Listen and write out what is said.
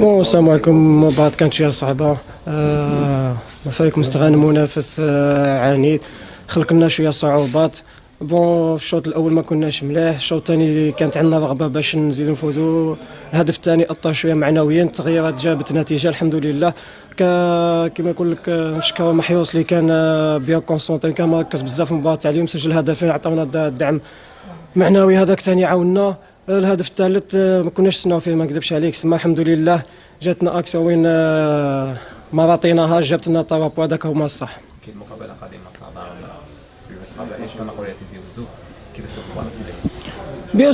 السلام عليكم. المباراة كانت شوية صعبة. الفريق مستغل منافس عنيد، خلق لنا شوية صعوبات. في الشوط الأول ما كناش مليح، الشوط الثاني كانت عندنا رغبة باش نزيدو نفوزو. الهدف الثاني أثر شوية معنويا، التغييرات جابت نتيجة الحمد لله. كما يقول لك نشكر محيوس اللي كان بيان كونسونتري، كان مركز بزاف في المباراة تاع اليوم، سجل هدفين عطاونا الدعم معنوي. هذاك ثاني عاوننا. الهدف الثالث ما كناش نستناو فيه، ما نكذبش عليك، سما الحمد لله جاتنا اكسيون وين ما راطيناهاش، جابت لنا طراب، وهذاك هو الصح. اكيد مقابله قادمه في نظر في المقابله ايش كما قلت تزيد كيف تشوف المباراه؟